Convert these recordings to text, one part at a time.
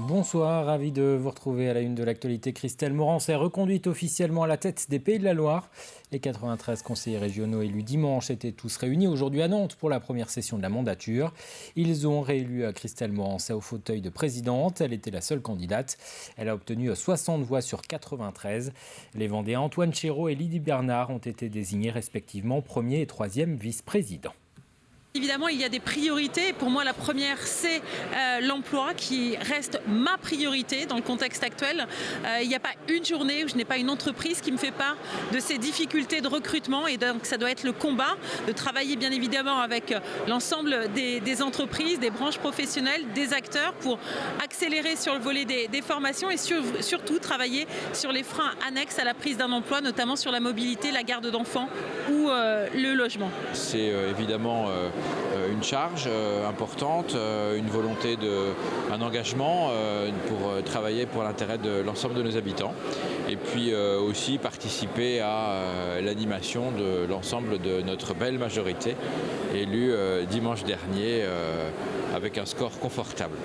Bonsoir, ravi de vous retrouver à la une de l'actualité. Christelle Morançais est reconduite officiellement à la tête des Pays de la Loire. Les 93 conseillers régionaux élus dimanche étaient tous réunis aujourd'hui à Nantes pour la première session de la mandature. Ils ont réélu Christelle Morançais au fauteuil de présidente. Elle était la seule candidate. Elle a obtenu 60 voix sur 93. Les Vendéens Antoine Chéreau et Lydie Bernard ont été désignés respectivement premier et troisième vice-président. Évidemment, il y a des priorités. Pour moi, la première, c'est l'emploi qui reste ma priorité dans le contexte actuel. Il n'y a pas une journée où je n'ai pas une entreprise qui me fait part de ces difficultés de recrutement. Et donc, ça doit être le combat de travailler bien évidemment avec l'ensemble des entreprises, des branches professionnelles, des acteurs pour accélérer sur le volet des formations et surtout travailler sur les freins annexes à la prise d'un emploi, notamment sur la mobilité, la garde d'enfants ou le logement. C'est évidemment une charge importante, une volonté, un engagement pour travailler pour l'intérêt de l'ensemble de nos habitants et puis aussi participer à l'animation de l'ensemble de notre belle majorité élue dimanche dernier avec un score confortable.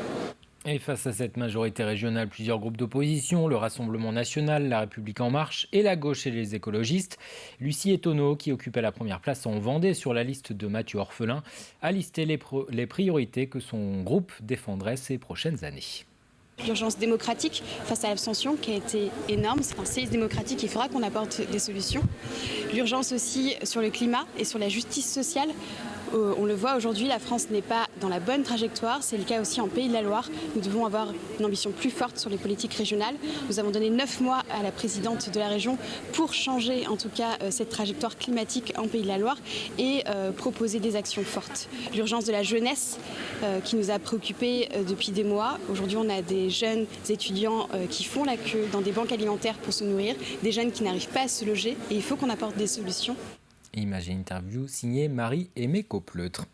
Et face à cette majorité régionale, plusieurs groupes d'opposition, le Rassemblement national, la République en marche et la gauche et les écologistes. Lucie Etonneau, qui occupait la première place en Vendée sur la liste de Mathieu Orphelin, a listé les priorités que son groupe défendrait ces prochaines années. L'urgence démocratique face à l'abstention qui a été énorme, c'est un séisme démocratique, il faudra qu'on apporte des solutions. L'urgence aussi sur le climat et sur la justice sociale. On le voit aujourd'hui, la France n'est pas dans la bonne trajectoire, c'est le cas aussi en Pays de la Loire. Nous devons avoir une ambition plus forte sur les politiques régionales. Nous avons donné 9 mois à la présidente de la région pour changer en tout cas cette trajectoire climatique en Pays de la Loire et proposer des actions fortes. L'urgence de la jeunesse qui nous a préoccupés depuis des mois. Aujourd'hui, on a des jeunes étudiants qui font la queue dans des banques alimentaires pour se nourrir, des jeunes qui n'arrivent pas à se loger et il faut qu'on apporte des solutions. Image et interview signée Marie-Aimée Caupleutre.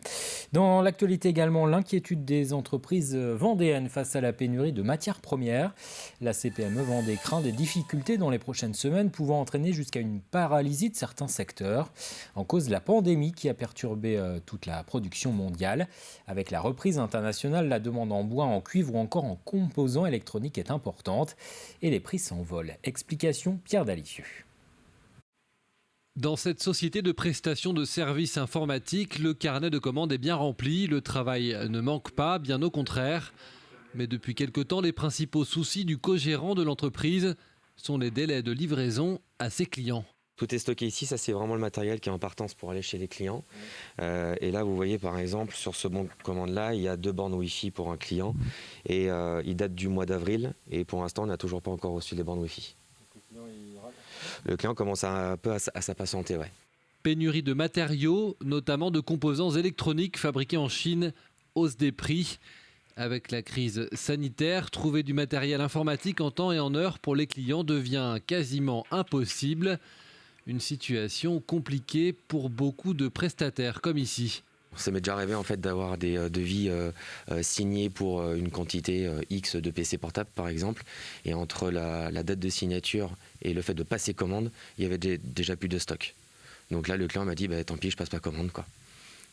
Dans l'actualité également, l'inquiétude des entreprises vendéennes face à la pénurie de matières premières. La CPME Vendée craint des difficultés dans les prochaines semaines pouvant entraîner jusqu'à une paralysie de certains secteurs. En cause, la pandémie qui a perturbé toute la production mondiale. Avec la reprise internationale, la demande en bois, en cuivre ou encore en composants électroniques est importante et les prix s'envolent. Explication Pierre Dalicieux. Dans cette société de prestation de services informatiques, le carnet de commandes est bien rempli, le travail ne manque pas, bien au contraire. Mais depuis quelque temps, les principaux soucis du co-gérant de l'entreprise sont les délais de livraison à ses clients. Tout est stocké ici, ça c'est vraiment le matériel qui est en partance pour aller chez les clients. Et là vous voyez par exemple sur ce bon de commande là, il y a 2 bornes Wi-Fi pour un client et il date du mois d'avril et pour l'instant on n'a toujours pas encore reçu les bornes Wi-Fi. Le client commence un peu à s'impatienter, ouais. Pénurie de matériaux, notamment de composants électroniques fabriqués en Chine, hausse des prix. Avec la crise sanitaire, trouver du matériel informatique en temps et en heure pour les clients devient quasiment impossible. Une situation compliquée pour beaucoup de prestataires comme ici. Ça m'est déjà arrivé en fait d'avoir des devis signés pour une quantité X de PC portables par exemple. Et entre la date de signature et le fait de passer commande, il y avait déjà plus de stock. Donc là le client m'a dit tant pis je passe pas commande quoi.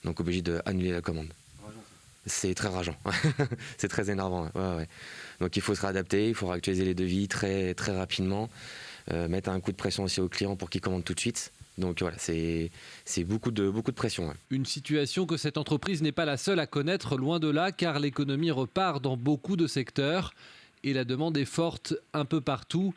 Donc obligé d'annuler la commande. C'est très rageant, c'est très énervant. Ouais. Donc il faut se réadapter, il faut réactualiser les devis très, très rapidement, mettre un coup de pression aussi aux clients pour qu'ils commandent tout de suite. Donc voilà, c'est beaucoup de pression. Ouais. Une situation que cette entreprise n'est pas la seule à connaître, loin de là, car l'économie repart dans beaucoup de secteurs et la demande est forte un peu partout.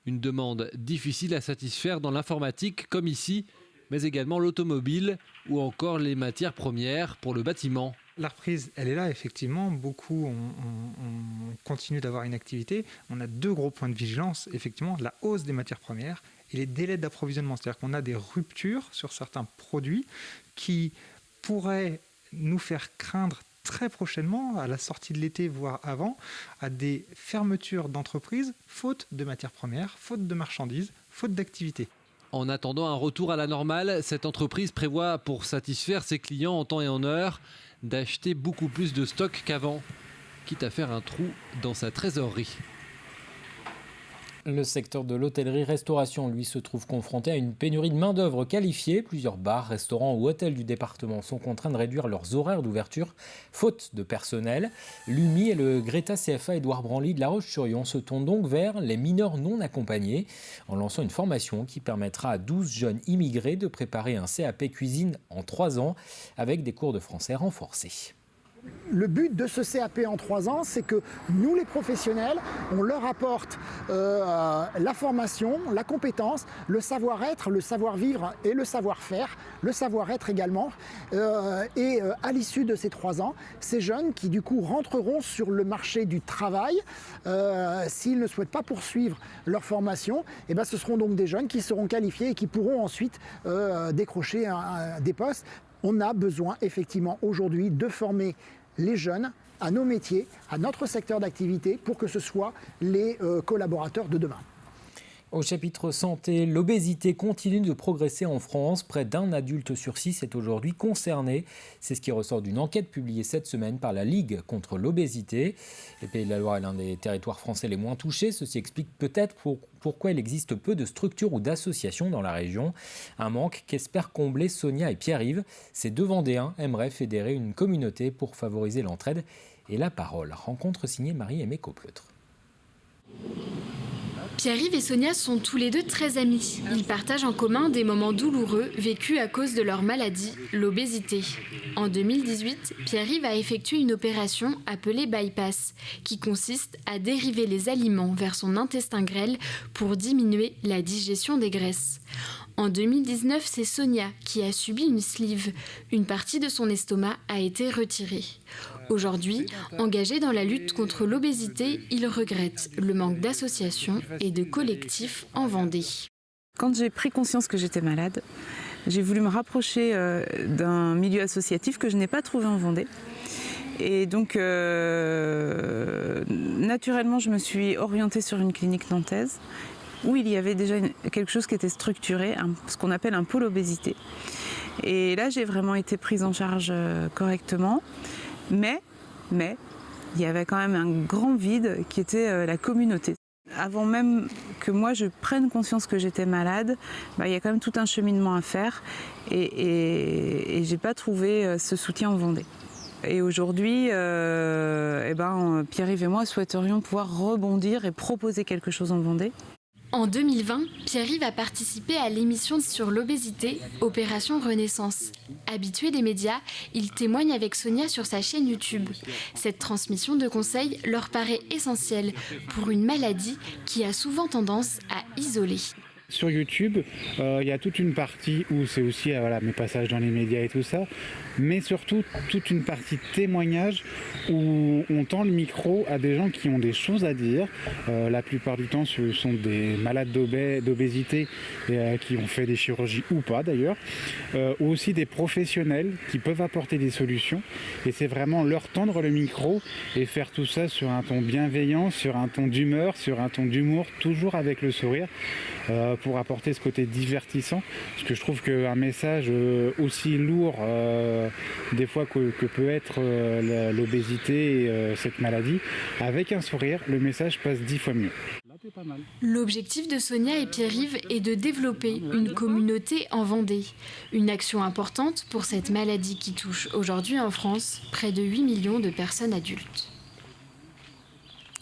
Une demande difficile à satisfaire dans l'informatique comme ici, mais également l'automobile ou encore les matières premières pour le bâtiment. La reprise, elle est là, effectivement. Beaucoup on continue d'avoir une activité. On a 2 gros points de vigilance, effectivement, la hausse des matières premières et les délais d'approvisionnement. C'est-à-dire qu'on a des ruptures sur certains produits qui pourraient nous faire craindre très prochainement, à la sortie de l'été, voire avant, à des fermetures d'entreprises, faute de matières premières, faute de marchandises, faute d'activité. En attendant un retour à la normale, cette entreprise prévoit, pour satisfaire ses clients en temps et en heure, d'acheter beaucoup plus de stock qu'avant, quitte à faire un trou dans sa trésorerie. Le secteur de l'hôtellerie-restauration, lui, se trouve confronté à une pénurie de main-d'œuvre qualifiée. Plusieurs bars, restaurants ou hôtels du département sont contraints de réduire leurs horaires d'ouverture, faute de personnel. L'UMI et le Greta CFA Édouard Branly de La Roche-sur-Yon se tournent donc vers les mineurs non accompagnés, en lançant une formation qui permettra à 12 jeunes immigrés de préparer un CAP cuisine en 3 ans, avec des cours de français renforcés. Le but de ce CAP en 3 ans, c'est que nous, les professionnels, on leur apporte la formation, la compétence, le savoir-être, le savoir-vivre et le savoir-faire, le savoir-être également. Et à l'issue de ces 3 ans, ces jeunes qui du coup rentreront sur le marché du travail, s'ils ne souhaitent pas poursuivre leur formation, et ce seront donc des jeunes qui seront qualifiés et qui pourront ensuite décrocher des postes. On a besoin effectivement aujourd'hui de former les jeunes à nos métiers, à notre secteur d'activité, pour que ce soit les collaborateurs de demain. Au chapitre santé, l'obésité continue de progresser en France. Près d'1 adulte sur 6 est aujourd'hui concerné. C'est ce qui ressort d'une enquête publiée cette semaine par la Ligue contre l'obésité. Le Pays de la Loire est l'un des territoires français les moins touchés. Ceci explique peut-être pourquoi il existe peu de structures ou d'associations dans la région. Un manque qu'espèrent combler Sonia et Pierre-Yves. Ces 2 Vendéens aimeraient fédérer une communauté pour favoriser l'entraide et la parole. Rencontre signée Marie-Aimée Copleutre. Pierre-Yves et Sonia sont tous les deux très amis. Ils partagent en commun des moments douloureux vécus à cause de leur maladie, l'obésité. En 2018, Pierre-Yves a effectué une opération appelée bypass, qui consiste à dériver les aliments vers son intestin grêle pour diminuer la digestion des graisses. En 2019, c'est Sonia qui a subi une sleeve. Une partie de son estomac a été retirée. Aujourd'hui, engagé dans la lutte contre l'obésité, il regrette le manque d'associations et de collectifs en Vendée. Quand j'ai pris conscience que j'étais malade, j'ai voulu me rapprocher d'un milieu associatif que je n'ai pas trouvé en Vendée. Et donc, naturellement, je me suis orientée sur une clinique nantaise où il y avait déjà quelque chose qui était structuré, ce qu'on appelle un pôle obésité. Et là, j'ai vraiment été prise en charge correctement. Mais, il y avait quand même un grand vide qui était la communauté. Avant même que moi je prenne conscience que j'étais malade, il y a quand même tout un cheminement à faire et j'ai pas trouvé ce soutien en Vendée. Et aujourd'hui, Pierre-Yves et moi souhaiterions pouvoir rebondir et proposer quelque chose en Vendée. En 2020, Pierre-Yves a participé à l'émission sur l'obésité, Opération Renaissance. Habitué des médias, il témoigne avec Sonia sur sa chaîne YouTube. Cette transmission de conseils leur paraît essentielle pour une maladie qui a souvent tendance à isoler. Sur YouTube, il y a toute une partie où c'est aussi mes passages dans les médias et tout ça, mais surtout toute une partie de témoignages où on tend le micro à des gens qui ont des choses à dire. La plupart du temps, ce sont des malades d'obésité qui ont fait des chirurgies ou pas d'ailleurs, ou aussi des professionnels qui peuvent apporter des solutions. Et c'est vraiment leur tendre le micro et faire tout ça sur un ton bienveillant, sur un ton d'humeur, sur un ton d'humour, toujours avec le sourire. Pour apporter ce côté divertissant, parce que je trouve qu'un message aussi lourd des fois que peut être l'obésité et cette maladie, avec un sourire, le message passe 10 fois mieux. L'objectif de Sonia et Pierre-Yves est de développer une communauté en Vendée. Une action importante pour cette maladie qui touche aujourd'hui en France près de 8 millions de personnes adultes.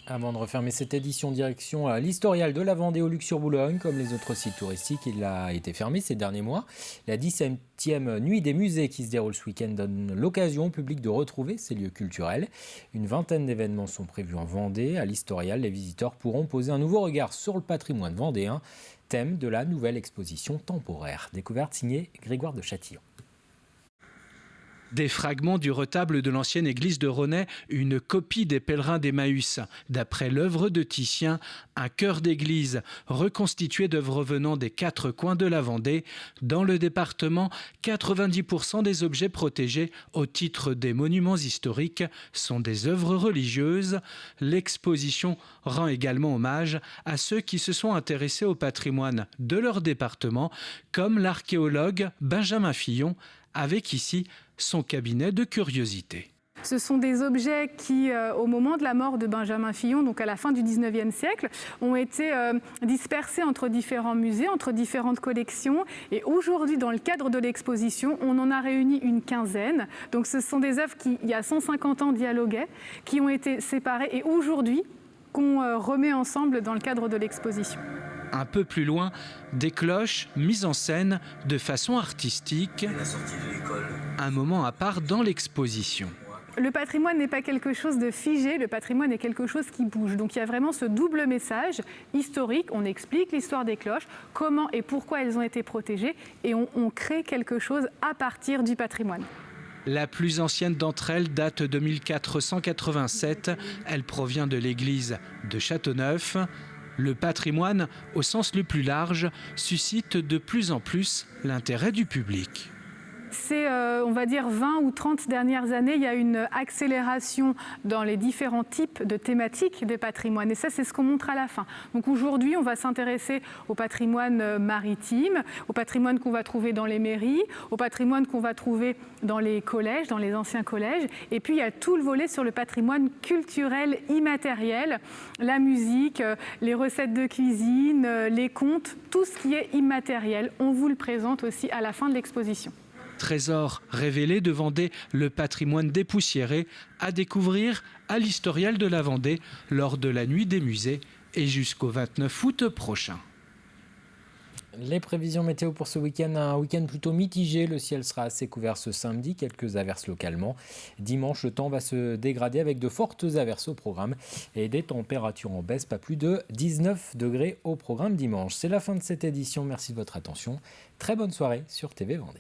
Avant de refermer cette édition, direction à l'Historial de la Vendée au Luc-sur-Boulogne. Comme les autres sites touristiques, il a été fermé ces derniers mois. La 17e nuit des musées qui se déroule ce week-end donne l'occasion au public de retrouver ces lieux culturels. Une vingtaine d'événements sont prévus en Vendée. À l'Historial, les visiteurs pourront poser un nouveau regard sur le patrimoine vendéen, thème de la nouvelle exposition temporaire. Découverte signée Grégoire de Châtillon. Des fragments du retable de l'ancienne église de Rosnay, une copie des pèlerins d'Emmaüs. D'après l'œuvre de Titien, un chœur d'église reconstitué d'œuvres venant des 4 coins de la Vendée. Dans le département, 90% des objets protégés au titre des monuments historiques sont des œuvres religieuses. L'exposition rend également hommage à ceux qui se sont intéressés au patrimoine de leur département, comme l'archéologue Benjamin Fillon, avec ici son cabinet de curiosité. Ce sont des objets qui, au moment de la mort de Benjamin Fillon, donc à la fin du 19e siècle, ont été dispersés entre différents musées, entre différentes collections. Et aujourd'hui, dans le cadre de l'exposition, on en a réuni une quinzaine. Donc ce sont des œuvres qui, il y a 150 ans, dialoguaient, qui ont été séparées et aujourd'hui, qu'on remet ensemble dans le cadre de l'exposition. Un peu plus loin, des cloches mises en scène de façon artistique. Un moment à part dans l'exposition. Le patrimoine n'est pas quelque chose de figé, le patrimoine est quelque chose qui bouge. Donc il y a vraiment ce double message historique, on explique l'histoire des cloches, comment et pourquoi elles ont été protégées, et on crée quelque chose à partir du patrimoine. La plus ancienne d'entre elles date de 1487. Elle provient de l'église de Châteauneuf. Le patrimoine, au sens le plus large, suscite de plus en plus l'intérêt du public. Ces, on va dire, 20 ou 30 dernières années, il y a une accélération dans les différents types de thématiques de patrimoine. Et ça, c'est ce qu'on montre à la fin. Donc aujourd'hui, on va s'intéresser au patrimoine maritime, au patrimoine qu'on va trouver dans les mairies, au patrimoine qu'on va trouver dans les collèges, dans les anciens collèges. Et puis, il y a tout le volet sur le patrimoine culturel immatériel, la musique, les recettes de cuisine, les contes, tout ce qui est immatériel. On vous le présente aussi à la fin de l'exposition. Trésor révélé de Vendée, le patrimoine dépoussiéré, à découvrir à l'Historial de la Vendée lors de la Nuit des musées et jusqu'au 29 août prochain. Les prévisions météo pour ce week-end, un week-end plutôt mitigé. Le ciel sera assez couvert ce samedi, quelques averses localement. Dimanche, le temps va se dégrader avec de fortes averses au programme et des températures en baisse, pas plus de 19 degrés au programme dimanche. C'est la fin de cette édition, merci de votre attention. Très bonne soirée sur TV Vendée.